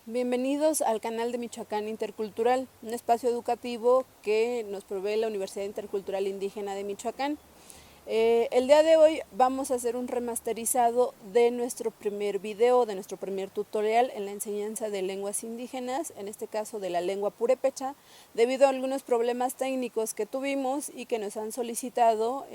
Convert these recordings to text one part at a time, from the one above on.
Bienvenidos al canal de Michoacán Intercultural, un espacio educativo que nos provee la Universidad Intercultural Indígena de Michoacán. El día de hoy vamos a hacer un remasterizado de nuestro primer video, de nuestro primer tutorial en la enseñanza de lenguas indígenas, en este caso de la lengua purépecha, debido a algunos problemas técnicos que tuvimos y que nos han solicitado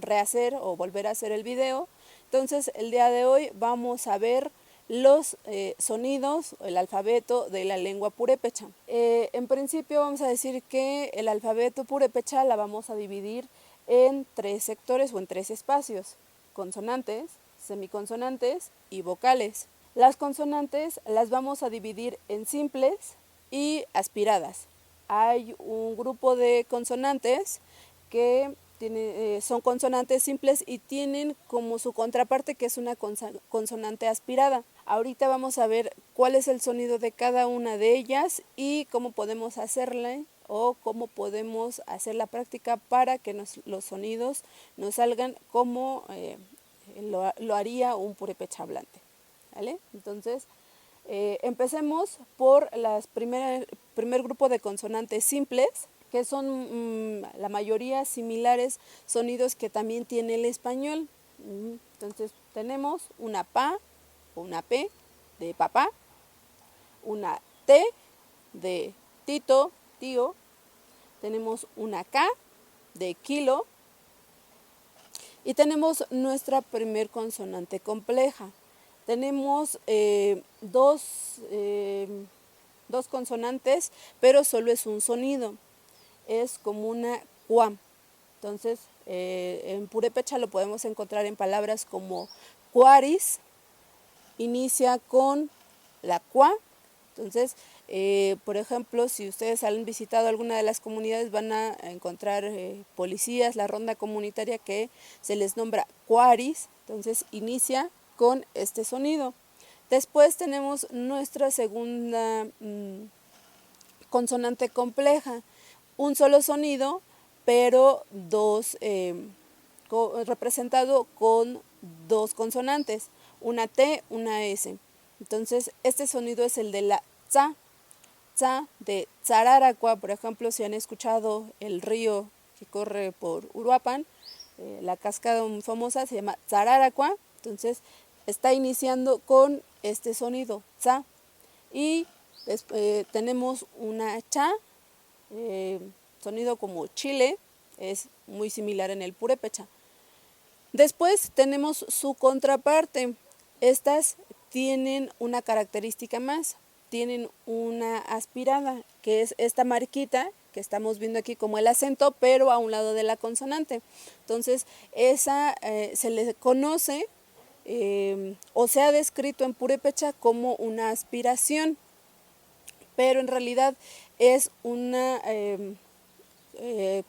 rehacer o volver a hacer el video. Entonces el día de hoy vamos a ver los sonidos, el alfabeto de la lengua purépecha. En principio vamos a decir que el alfabeto purépecha la vamos a dividir en tres sectores o en tres espacios: consonantes, semiconsonantes y vocales. Las consonantes las vamos a dividir en simples y aspiradas. Hay un grupo de consonantes que son consonantes simples y tienen como su contraparte que es una consonante aspirada. Ahorita vamos a ver cuál es el sonido de cada una de ellas y cómo podemos hacerla o cómo podemos hacer la práctica para que los sonidos nos salgan como lo haría un purépecha hablante, ¿vale? Entonces, empecemos por primer grupo de consonantes simples, que son la mayoría similares sonidos que también tiene el español. Entonces tenemos una PA o una P de papá, una T de tito, tío, tenemos una K de kilo y tenemos nuestra primer consonante compleja. Tenemos dos consonantes, pero solo es un sonido. Es como una cuá. Entonces, en purépecha lo podemos encontrar en palabras como cuaris, inicia con la cuá. Entonces, por ejemplo, si ustedes han visitado alguna de las comunidades, van a encontrar policías, la ronda comunitaria, que se les nombra cuaris. Entonces, inicia con este sonido. Después tenemos nuestra segunda consonante compleja. Un solo sonido, pero representado con dos consonantes, una T, una S. Entonces, este sonido es el de la tsa, tsa de Tzararacua. Por ejemplo, si han escuchado el río que corre por Uruapan, la cascada muy famosa se llama Tzararacua. Entonces, está iniciando con este sonido, tsa. Y tenemos una cha, sonido como chile, es muy similar en el purépecha. Después tenemos su contraparte. Estas tienen una característica más, tienen una aspirada, que es esta marquita que estamos viendo aquí como el acento, pero a un lado de la consonante. Entonces, esa se le conoce o se ha descrito en purépecha como una aspiración, pero en realidad es una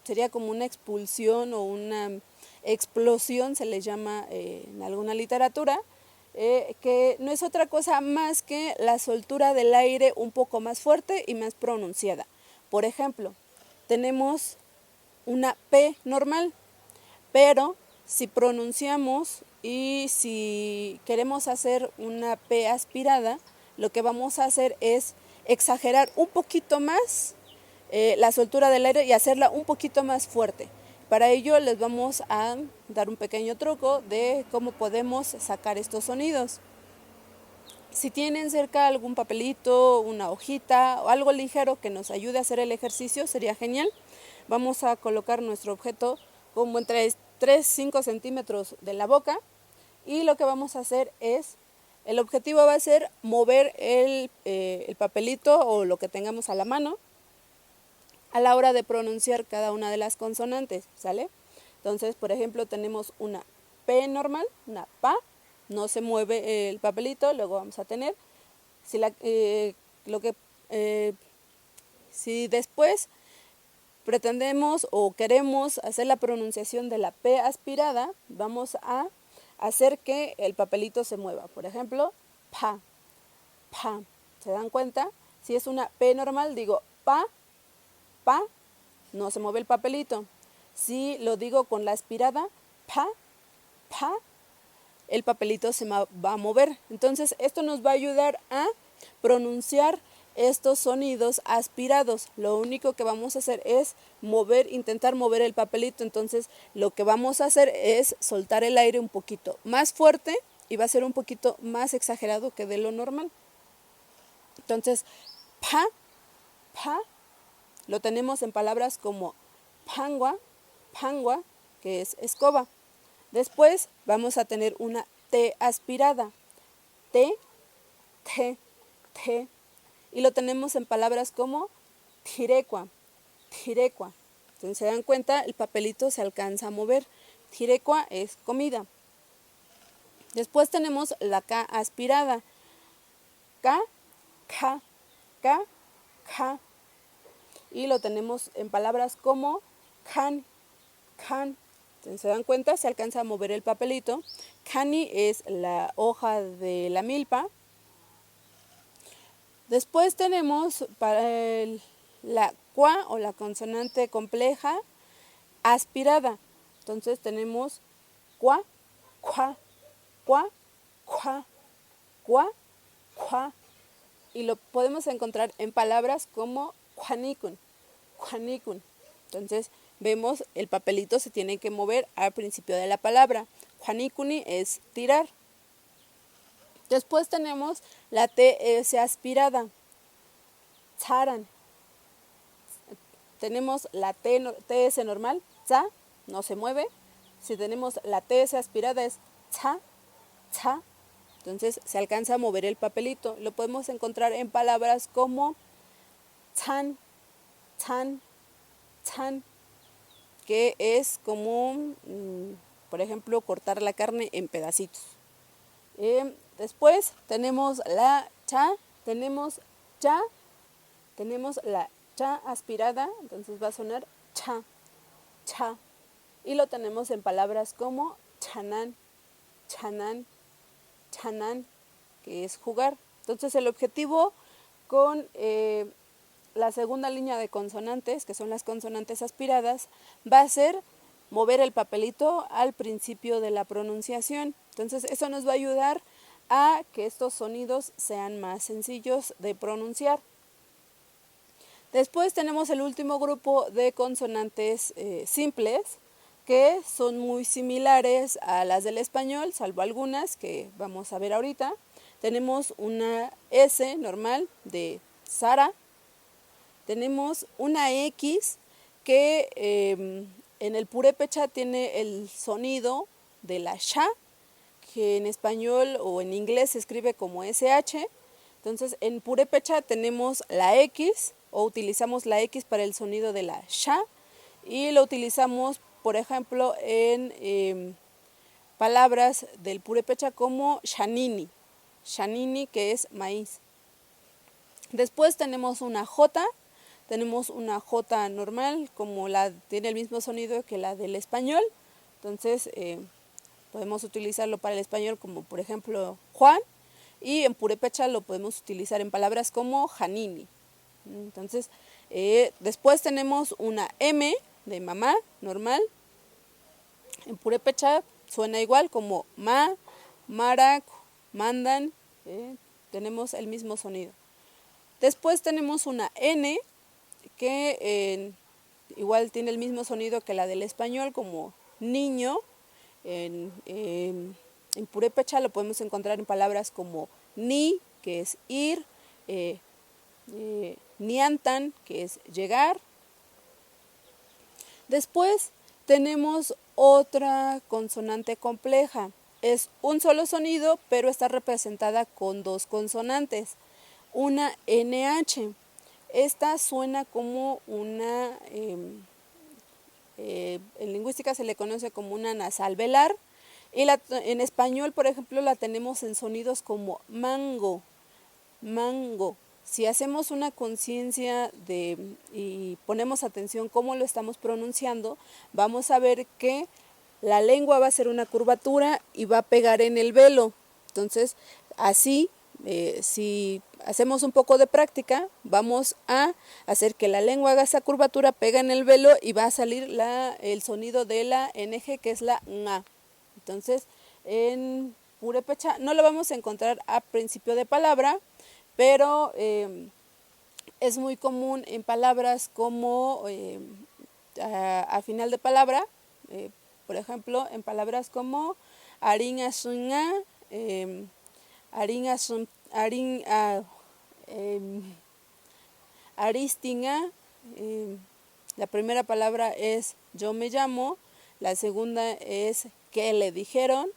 sería como una expulsión o una explosión, se le llama en alguna literatura, que no es otra cosa más que la soltura del aire un poco más fuerte y más pronunciada. Por ejemplo, tenemos una P normal, pero si pronunciamos y si queremos hacer una P aspirada, lo que vamos a hacer es exagerar un poquito más la soltura del aire y hacerla un poquito más fuerte. Para ello les vamos a dar un pequeño truco de cómo podemos sacar estos sonidos. Si tienen cerca algún papelito, una hojita o algo ligero que nos ayude a hacer el ejercicio, sería genial. Vamos a colocar nuestro objeto como entre 3-5 centímetros de la boca y lo que vamos a hacer es, el objetivo va a ser mover el papelito o lo que tengamos a la mano a la hora de pronunciar cada una de las consonantes, ¿sale? Entonces, por ejemplo, tenemos una P normal, una PA, no se mueve el papelito. Luego vamos a tener, si después pretendemos o queremos hacer la pronunciación de la P aspirada, vamos a hacer que el papelito se mueva. Por ejemplo, pa, pa. ¿Se dan cuenta? Si es una P normal, digo pa, pa, no se mueve el papelito. Si lo digo con la aspirada, pa, pa, el papelito se va a mover. Entonces esto nos va a ayudar a pronunciar estos sonidos aspirados. Lo único que vamos a hacer es intentar mover el papelito. Entonces lo que vamos a hacer es soltar el aire un poquito más fuerte y va a ser un poquito más exagerado que de lo normal. Entonces, pa, pa, lo tenemos en palabras como pangua, pangua, que es escoba. Después vamos a tener una T aspirada, T, T, T. Y lo tenemos en palabras como tirecua, tirecua. Entonces se dan cuenta, el papelito se alcanza a mover. Tirecua es comida. Después tenemos la K aspirada, K, K, K, K. Y lo tenemos en palabras como can, can. Entonces, se dan cuenta, se alcanza a mover el papelito. Cani es la hoja de la milpa. Después tenemos para la cua o la consonante compleja aspirada. Entonces tenemos cua, cua, cua, cua, cua, cua. Y lo podemos encontrar en palabras como cuanicun, cuanicun. Entonces vemos el papelito se tiene que mover al principio de la palabra. Juanicuni es tirar. Después tenemos la TS aspirada, tsaran. Tenemos la TS normal, tsa, no se mueve. Si tenemos la TS aspirada es tsa, tsa. Entonces se alcanza a mover el papelito. Lo podemos encontrar en palabras como tsan, tsan, tsan, que es como, por ejemplo, cortar la carne en pedacitos. Después tenemos la cha, tenemos cha, tenemos la cha aspirada, entonces va a sonar cha, cha. Y lo tenemos en palabras como chanan, chanan, chanan, que es jugar. Entonces el objetivo con la segunda línea de consonantes, que son las consonantes aspiradas, va a ser mover el papelito al principio de la pronunciación. Entonces eso nos va a ayudar a que estos sonidos sean más sencillos de pronunciar. Después tenemos el último grupo de consonantes simples, que son muy similares a las del español, salvo algunas que vamos a ver ahorita. Tenemos una S normal de Sara. Tenemos una X que en el purépecha tiene el sonido de la sha, que en español o en inglés se escribe como SH. Entonces en purépecha tenemos la X o utilizamos la X para el sonido de la sha y lo utilizamos, por ejemplo, en palabras del purépecha como shanini, shanini, que es maíz. Después tenemos una J. Tenemos una J normal, como tiene el mismo sonido que la del español. Entonces podemos utilizarlo para el español como por ejemplo Juan. Y en purépecha lo podemos utilizar en palabras como Janini. Entonces después tenemos una M de mamá normal. En purépecha suena igual como ma, marac, mandan. Tenemos el mismo sonido. Después tenemos una N que igual tiene el mismo sonido que la del español como niño. En purépecha lo podemos encontrar en palabras como ni, que es ir, niantan, que es llegar. Después tenemos otra consonante compleja. Es un solo sonido, pero está representada con dos consonantes. Una NH. Esta suena como una, en lingüística se le conoce como una nasal velar, y en español, por ejemplo, la tenemos en sonidos como mango, mango. Si hacemos una conciencia y ponemos atención cómo lo estamos pronunciando, vamos a ver que la lengua va a hacer una curvatura y va a pegar en el velo. Entonces, así, si hacemos un poco de práctica, vamos a hacer que la lengua haga esa curvatura, pega en el velo y va a salir el sonido de la NG, que es la nga. Entonces, en purépecha no lo vamos a encontrar a principio de palabra, pero es muy común en palabras como a final de palabra, por ejemplo, en palabras como aringasunga, aristinga. La primera palabra es yo me llamo, la segunda es qué le dijeron.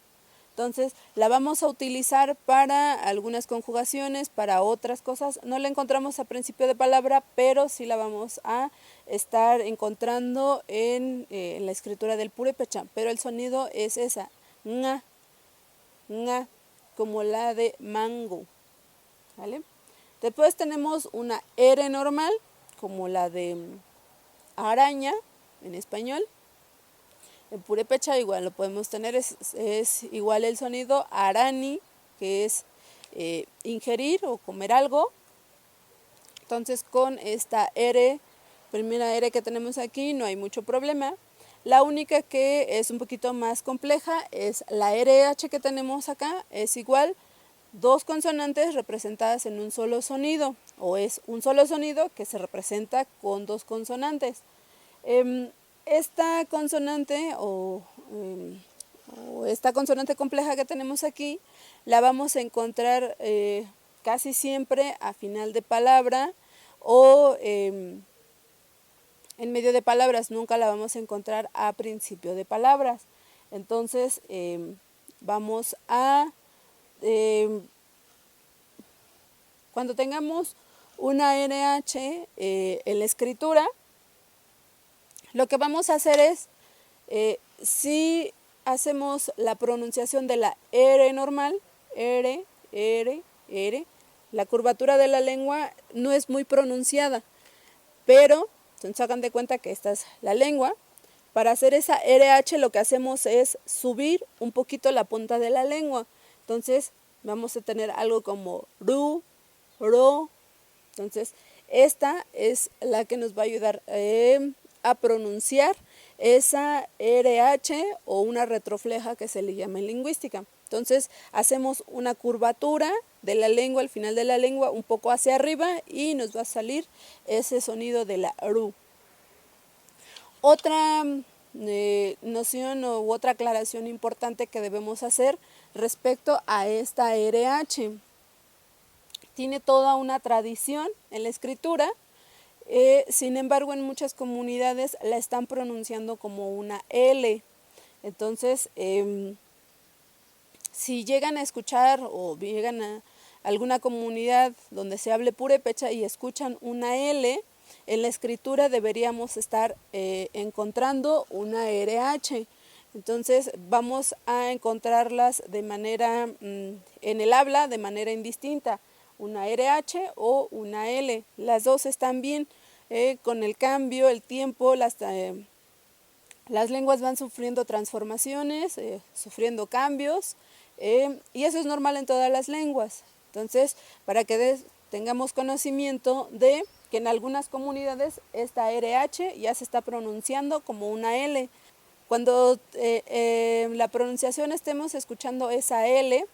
Entonces la vamos a utilizar para algunas conjugaciones, para otras cosas. No la encontramos a principio de palabra, pero sí la vamos a estar encontrando en la escritura del purépecha. Pero el sonido es esa, nga, nga, como la de mango. ¿Vale? Después tenemos una R normal, como la de araña en español. En purépecha igual lo podemos tener, es igual el sonido arani, que es ingerir o comer algo. Entonces con esta R, primera R que tenemos aquí, no hay mucho problema. La única que es un poquito más compleja es la RH que tenemos acá, es igual dos consonantes representadas en un solo sonido, o es un solo sonido que se representa con dos consonantes. Esta consonante o esta consonante compleja que tenemos aquí la vamos a encontrar casi siempre a final de palabra o en medio de palabras, nunca la vamos a encontrar a principio de palabras. Entonces vamos a, cuando tengamos una RH en la escritura, lo que vamos a hacer es, si hacemos la pronunciación de la R normal, R, R, R, la curvatura de la lengua no es muy pronunciada, pero se hagan de cuenta que esta es la lengua. Para hacer esa RH lo que hacemos es subir un poquito la punta de la lengua. Entonces vamos a tener algo como ru, ro. Entonces esta es la que nos va a ayudar a pronunciar esa RH o una retrofleja que se le llama en lingüística. Entonces hacemos una curvatura de la lengua, al final de la lengua, un poco hacia arriba y nos va a salir ese sonido de la ru. Otra noción u otra aclaración importante que debemos hacer respecto a esta RH. Tiene toda una tradición en la escritura. Sin embargo, en muchas comunidades la están pronunciando como una L. Entonces, si llegan a escuchar o llegan a alguna comunidad donde se hable purépecha y escuchan una L, en la escritura deberíamos estar encontrando una RH. Entonces vamos a encontrarlas de manera, en el habla, de manera indistinta, una RH o una L. Las dos están bien. Con el cambio, el tiempo, las lenguas van sufriendo transformaciones, sufriendo cambios, y eso es normal en todas las lenguas. Entonces, para que tengamos conocimiento de que en algunas comunidades esta RH ya se está pronunciando como una L. Cuando en la pronunciación estemos escuchando esa L,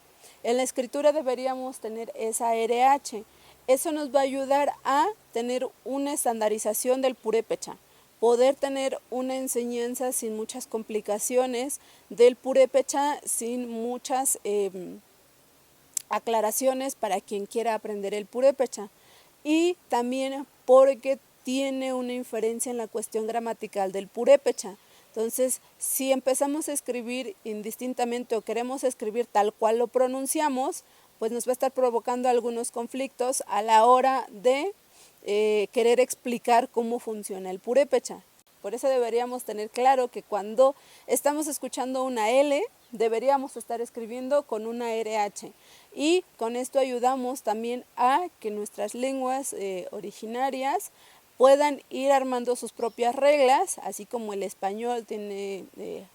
en la escritura deberíamos tener esa RH. Eso nos va a ayudar a tener una estandarización del purépecha, poder tener una enseñanza sin muchas complicaciones del purépecha, sin muchas aclaraciones para quien quiera aprender el purépecha. Y también porque tiene una inferencia en la cuestión gramatical del purépecha. Entonces, si empezamos a escribir indistintamente o queremos escribir tal cual lo pronunciamos, pues nos va a estar provocando algunos conflictos a la hora de querer explicar cómo funciona el purépecha. Por eso deberíamos tener claro que cuando estamos escuchando una L, deberíamos estar escribiendo con una RH. Y con esto ayudamos también a que nuestras lenguas originarias puedan ir armando sus propias reglas, así como el español tiene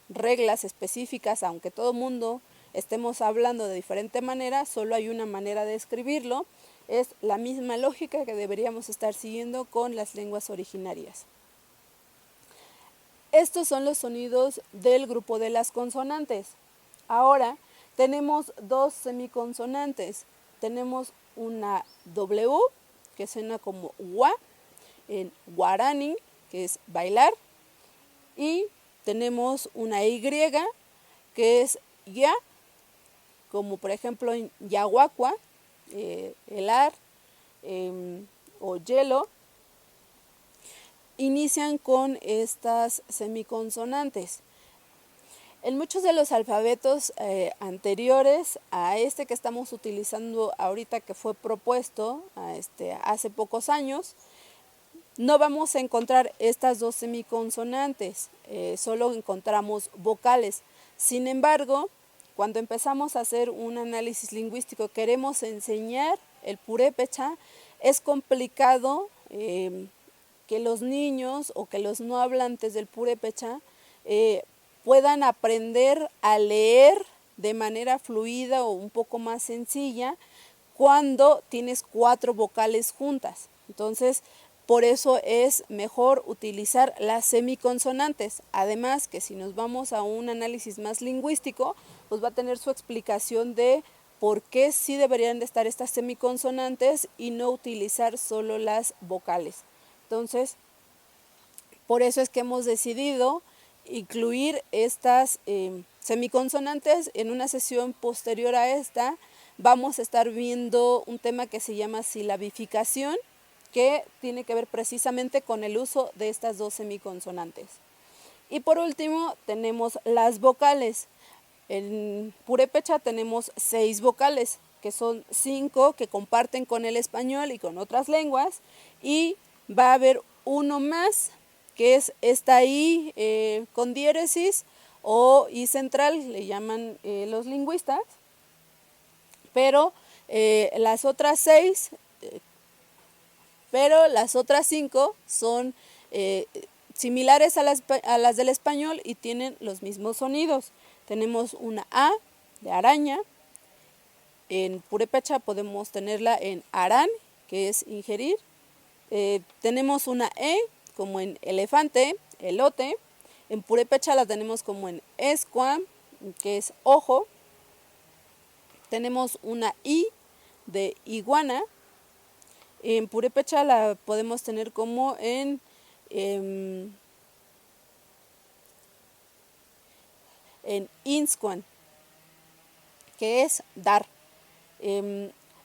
reglas específicas, aunque todo mundo estemos hablando de diferente manera, solo hay una manera de escribirlo. Es la misma lógica que deberíamos estar siguiendo con las lenguas originarias. Estos son los sonidos del grupo de las consonantes. Ahora tenemos dos semiconsonantes. Tenemos una W, que suena como wa, en guarani, que es bailar, y tenemos una Y, que es ya, como por ejemplo en yaguacua, helar o hielo. Inician con estas semiconsonantes. En muchos de los alfabetos anteriores a este que estamos utilizando ahorita, que fue propuesto hace pocos años, no vamos a encontrar estas dos semiconsonantes, solo encontramos vocales. Sin embargo, cuando empezamos a hacer un análisis lingüístico, queremos enseñar el purépecha, es complicado que los niños o que los no hablantes del purépecha puedan aprender a leer de manera fluida o un poco más sencilla cuando tienes 4 vocales juntas. Entonces, por eso es mejor utilizar las semiconsonantes. Además, que si nos vamos a un análisis más lingüístico, pues va a tener su explicación de por qué sí deberían de estar estas semiconsonantes y no utilizar solo las vocales. Entonces, por eso es que hemos decidido incluir estas semiconsonantes. En una sesión posterior a esta vamos a estar viendo un tema que se llama silabificación, que tiene que ver precisamente con el uso de estas dos semiconsonantes. Y por último tenemos las vocales. En purépecha tenemos 6 vocales, que son 5 que comparten con el español y con otras lenguas, y va a haber uno más, que es esta I con diéresis o I central, le llaman los lingüistas, pero las otras 5 son similares a las del español y tienen los mismos sonidos. Tenemos una A de araña. En purépecha podemos tenerla en arán, que es ingerir. Tenemos una E como en elefante, elote. En purépecha la tenemos como en escua, que es ojo. Tenemos una I de iguana. En purépecha la podemos tener como en inscuan, que es dar.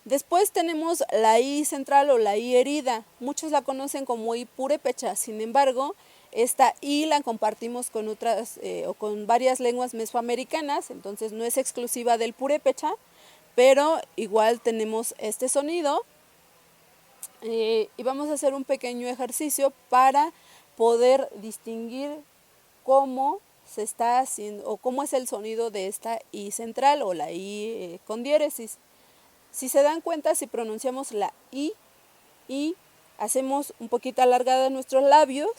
Después tenemos la I central o la I herida. Muchos la conocen como I purépecha. Sin embargo, esta I la compartimos con otras o con varias lenguas mesoamericanas, entonces no es exclusiva del purépecha, pero igual tenemos este sonido. Y vamos a hacer un pequeño ejercicio para poder distinguir cómo se está haciendo o cómo es el sonido de esta I central o la I con diéresis. Si se dan cuenta, si pronunciamos la I, hacemos un poquito alargada nuestros labios,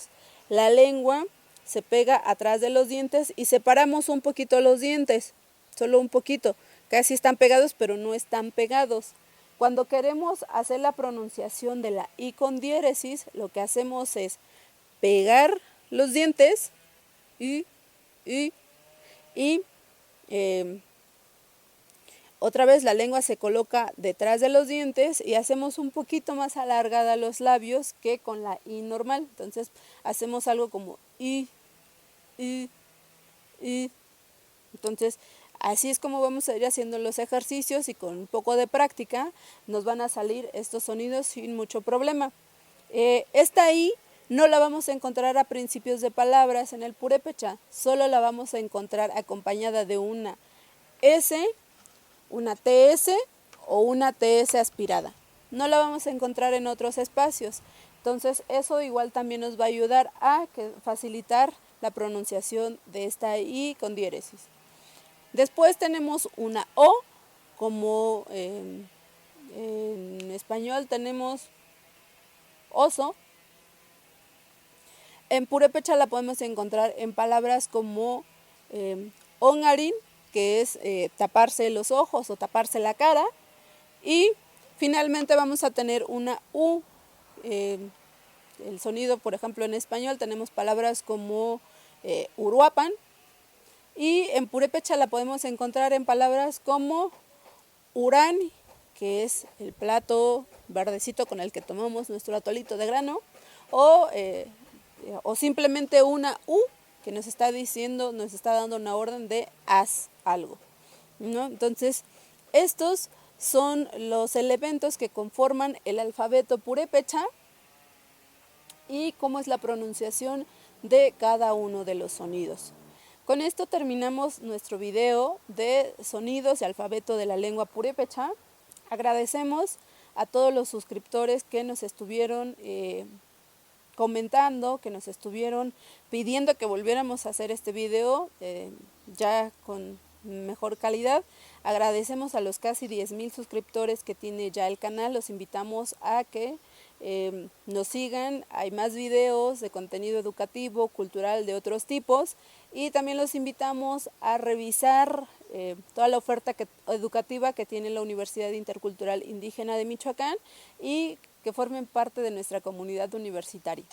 la lengua se pega atrás de los dientes y separamos un poquito los dientes, solo un poquito. Casi están pegados, pero no están pegados. Cuando queremos hacer la pronunciación de la I con diéresis, lo que hacemos es pegar los dientes y otra vez la lengua se coloca detrás de los dientes y hacemos un poquito más alargada los labios que con la I normal. Entonces hacemos algo como I. Entonces así es como vamos a ir haciendo los ejercicios y con un poco de práctica nos van a salir estos sonidos sin mucho problema. Esta I no la vamos a encontrar a principios de palabras en el purépecha, solo la vamos a encontrar acompañada de una S, una TS o una TS aspirada. No la vamos a encontrar en otros espacios. Entonces eso igual también nos va a ayudar a facilitar la pronunciación de esta I con diéresis. Después tenemos una O, como en español tenemos oso. En purépecha la podemos encontrar en palabras como ongarin, que es taparse los ojos o taparse la cara, y Finalmente vamos a tener una U. El sonido, por ejemplo, en español tenemos palabras como Uruapan, y en purépecha la podemos encontrar en palabras como Urani, que es el plato verdecito con el que tomamos nuestro atolito de grano, o simplemente una U que nos está diciendo, nos está dando una orden de haz algo, ¿no? Entonces, estos son los elementos que conforman el alfabeto purépecha y cómo es la pronunciación de cada uno de los sonidos. Con esto terminamos nuestro video de sonidos y alfabeto de la lengua purépecha. Agradecemos a todos los suscriptores que nos estuvieron comentando, que nos estuvieron pidiendo que volviéramos a hacer este video ya con mejor calidad. Agradecemos a los casi 10,000 suscriptores que tiene ya el canal. Los invitamos a que nos sigan. Hay más videos de contenido educativo, cultural, de otros tipos, y también los invitamos a revisar toda la oferta educativa que tiene la Universidad Intercultural Indígena de Michoacán y que formen parte de nuestra comunidad universitaria.